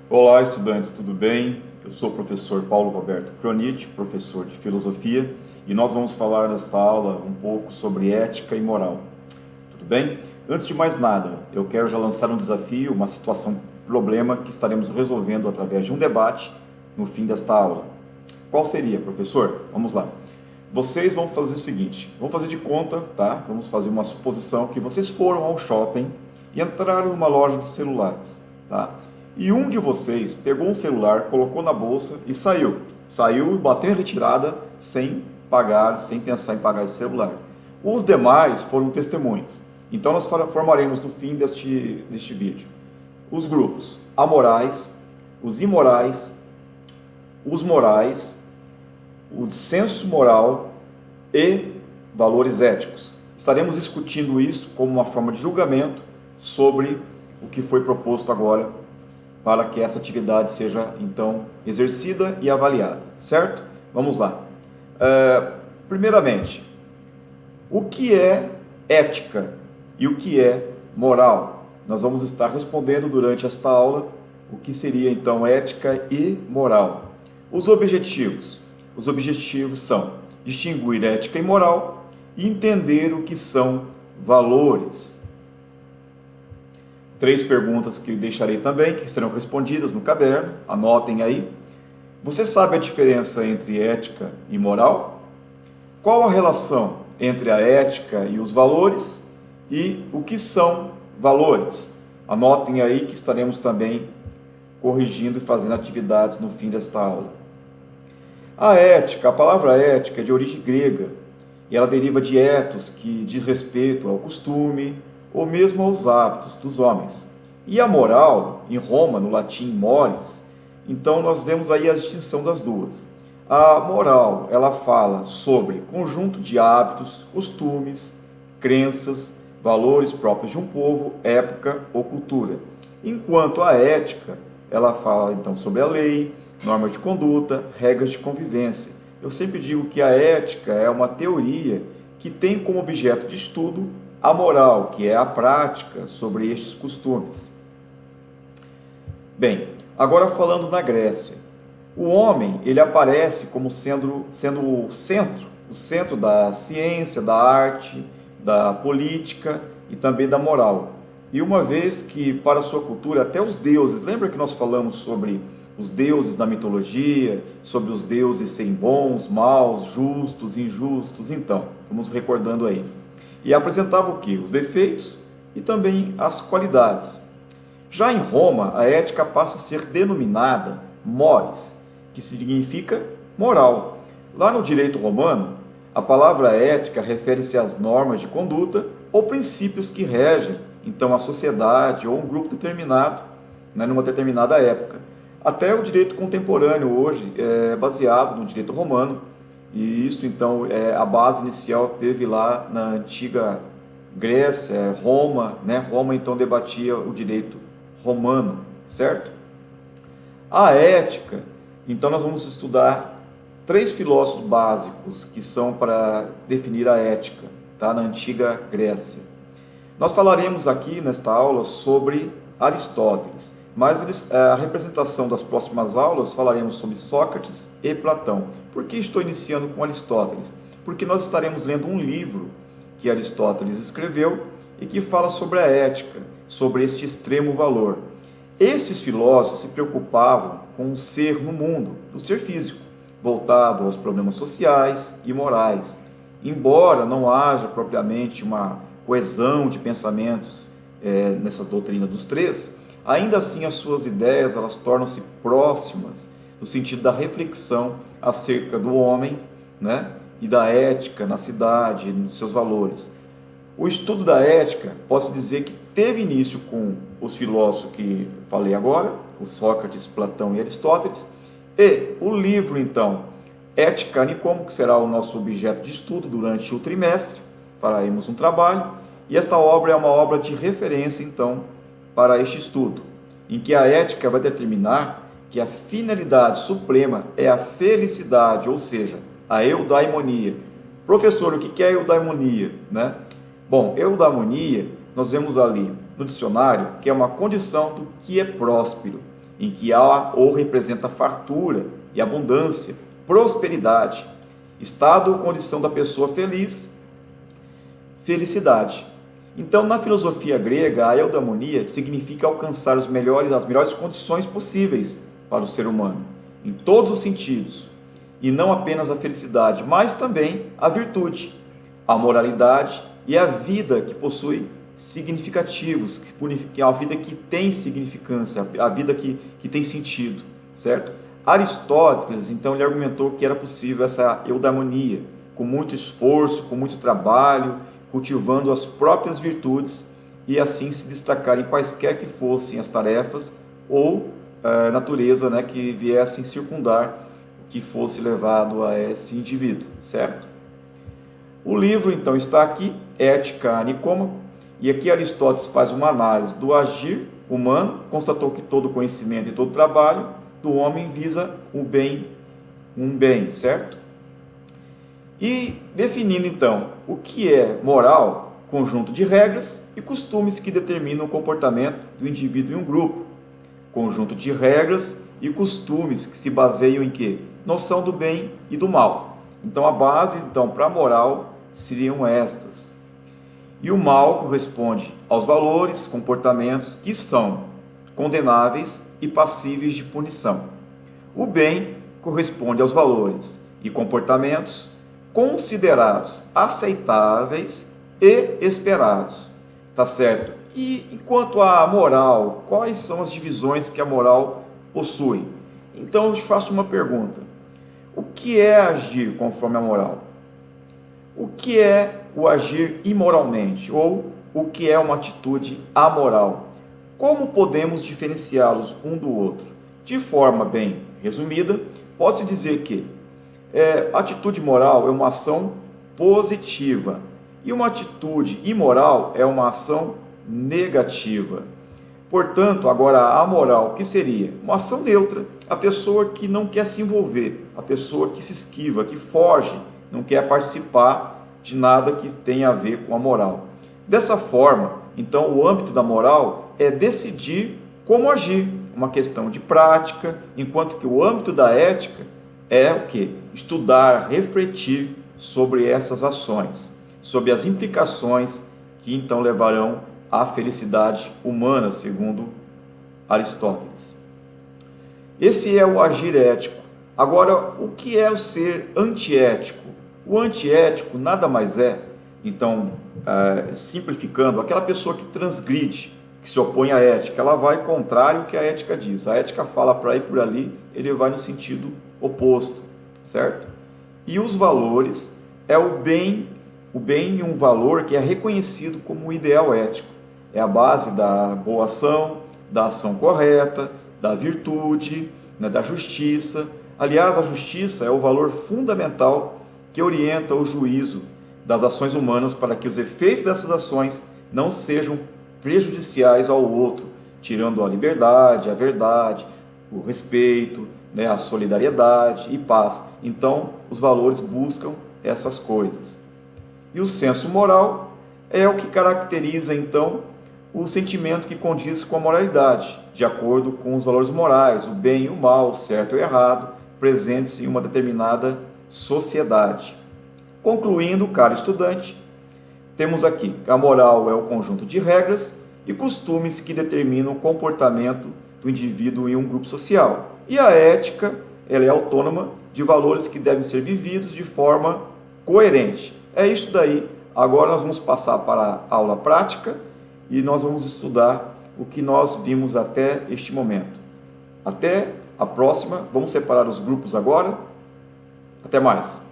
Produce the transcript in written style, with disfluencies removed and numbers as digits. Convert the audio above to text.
Olá, estudantes, tudo bem? Eu sou o professor Paulo Roberto Cronit, professor de filosofia, e nós vamos falar nesta aula um pouco sobre ética e moral. Tudo bem? Antes de mais nada, eu quero já lançar um desafio, uma situação, problema que estaremos resolvendo através de um debate no fim desta aula. Qual seria, professor? Vamos lá. Vocês vão fazer o seguinte, vamos fazer de conta, tá? Vamos fazer uma suposição que vocês foram ao shopping e entraram numa loja de celulares, tá? E um de vocês pegou um celular, colocou na bolsa e saiu. Saiu e bateu em retirada sem pagar, sem pensar em pagar esse celular. Os demais foram testemunhas. Então nós formaremos no fim deste vídeo os grupos amorais, os imorais, os morais, o senso moral e valores éticos. Estaremos discutindo isso como uma forma de julgamento sobre o que foi proposto agora para que essa atividade seja, então, exercida e avaliada, certo? Vamos lá. Primeiramente, o que é ética e o que é moral? Nós vamos estar respondendo durante esta aula o que seria, então, ética e moral. Os objetivos. Os objetivos são distinguir ética e moral e entender o que são valores. 3 perguntas que deixarei também, que serão respondidas no caderno, anotem aí. Você sabe a diferença entre ética e moral? Qual a relação entre a ética e os valores? E o que são valores? Anotem aí que estaremos também corrigindo e fazendo atividades no fim desta aula. A ética, a palavra ética é de origem grega, e ela deriva de ethos, que diz respeito ao costume, ou mesmo aos hábitos dos homens. E a moral, em Roma, no latim mores, então nós vemos aí a distinção das duas. A moral, ela fala sobre conjunto de hábitos, costumes, crenças, valores próprios de um povo, época ou cultura. Enquanto a ética, ela fala então sobre a lei, normas de conduta, regras de convivência. Eu sempre digo que a ética é uma teoria que tem como objeto de estudo a moral, que é a prática sobre estes costumes. Bem, agora falando na Grécia. O homem, ele aparece como sendo o centro da ciência, da arte, da política e também da moral. E uma vez que, para a sua cultura, até os deuses, lembra que nós falamos sobre os deuses da mitologia, sobre os deuses serem bons, maus, justos, injustos? Então, vamos recordando aí. E apresentava o quê? Os defeitos e também as qualidades. Já em Roma, a ética passa a ser denominada mores, que significa moral. Lá no direito romano, a palavra ética refere-se às normas de conduta ou princípios que regem, então, a sociedade ou um grupo determinado, numa determinada época. Até o direito contemporâneo hoje é baseado no direito romano, e isso, então, a base inicial teve lá na antiga Grécia, Roma, né? Roma, então, debatia o direito romano, certo? A ética, então, nós vamos estudar 3 filósofos básicos que são para definir a ética, tá? Na antiga Grécia. Nós falaremos aqui, nesta aula, sobre Aristóteles, mas a representação das próximas aulas falaremos sobre Sócrates e Platão. Por que estou iniciando com Aristóteles? Porque nós estaremos lendo um livro que Aristóteles escreveu e que fala sobre a ética, sobre este extremo valor. Esses filósofos se preocupavam com o ser no mundo, o ser físico, voltado aos problemas sociais e morais. Embora não haja propriamente uma coesão de pensamentos nessa doutrina dos 3, ainda assim as suas ideias elas tornam-se próximas no sentido da reflexão acerca do homem, né, e da ética na cidade, nos seus valores. O estudo da ética, posso dizer que teve início com os filósofos que falei agora, o Sócrates, Platão e Aristóteles, e o livro, então, Ética Nicomo, que será o nosso objeto de estudo durante o trimestre, faremos um trabalho, e esta obra é uma obra de referência, então, para este estudo, em que a ética vai determinar que a finalidade suprema é a felicidade, ou seja, a eudaimonia. Professor, o que é eudaimonia, né? Bom, eudaimonia, nós vemos ali no dicionário que é uma condição do que é próspero. em que há ou representa fartura e abundância, prosperidade, estado ou condição da pessoa feliz, felicidade. Então, na filosofia grega, a eudaimonia significa alcançar as melhores condições possíveis para o ser humano, em todos os sentidos, e não apenas a felicidade, mas também a virtude, a moralidade e a vida que possui significativos, que é a vida que tem significância, a vida que tem sentido, certo? Aristóteles, então, ele argumentou que era possível essa eudaimonia, com muito esforço, com muito trabalho, cultivando as próprias virtudes e assim se destacar em quaisquer que fossem as tarefas ou natureza, né, que viessem circundar que fosse levado a esse indivíduo, certo? O livro, então, está aqui, Ética a Nicômaco, e aqui Aristóteles faz uma análise do agir humano, constatou que todo conhecimento e todo trabalho do homem visa um bem, certo? E definindo, então, o que é moral, conjunto de regras e costumes que determinam o comportamento do indivíduo em um grupo. Conjunto de regras e costumes que se baseiam em quê? Noção do bem e do mal. Então, a base, então, para a moral seriam estas. E o mal corresponde aos valores, comportamentos que são condenáveis e passíveis de punição. O bem corresponde aos valores e comportamentos considerados aceitáveis e esperados. Tá certo? E enquanto à moral, quais são as divisões que a moral possui? Então eu te faço uma pergunta. O que é agir conforme a moral? O que é o agir imoralmente? Ou o que é uma atitude amoral? Como podemos diferenciá-los um do outro? De forma bem resumida, pode-se dizer que atitude moral é uma ação positiva e uma atitude imoral é uma ação negativa. Portanto, agora a amoral, que seria? Uma ação neutra, a pessoa que não quer se envolver, a pessoa que se esquiva, que foge, não quer participar de nada que tenha a ver com a moral. Dessa forma, então, o âmbito da moral é decidir como agir, uma questão de prática, enquanto que o âmbito da ética é o quê? Estudar, refletir sobre essas ações, sobre as implicações que então levarão à felicidade humana, segundo Aristóteles. Esse é o agir ético. Agora, o que é o ser antiético? O antiético nada mais é, então, simplificando, aquela pessoa que transgride, que se opõe à ética, ela vai contrário ao que a ética diz. A ética fala para ir por ali, ele vai no sentido oposto, certo? E os valores é o bem e um valor que é reconhecido como o ideal ético. É a base da boa ação, da ação correta, da virtude, né, da justiça. Aliás, a justiça é o valor fundamental que orienta o juízo das ações humanas para que os efeitos dessas ações não sejam prejudiciais ao outro, tirando a liberdade, a verdade, o respeito, né, a solidariedade e paz. Então, os valores buscam essas coisas. E o senso moral é o que caracteriza, então, o sentimento que condiz com a moralidade, de acordo com os valores morais, o bem e o mal, o certo e o errado, presentes em uma determinada sociedade. Concluindo, caro estudante, temos aqui que a moral é o conjunto de regras e costumes que determinam o comportamento do indivíduo em um grupo social. E a ética, ela é autônoma de valores que devem ser vividos de forma coerente. É isso daí. Agora nós vamos passar para a aula prática e nós vamos estudar o que nós vimos até este momento. Até a próxima. Vamos separar os grupos agora. Até mais.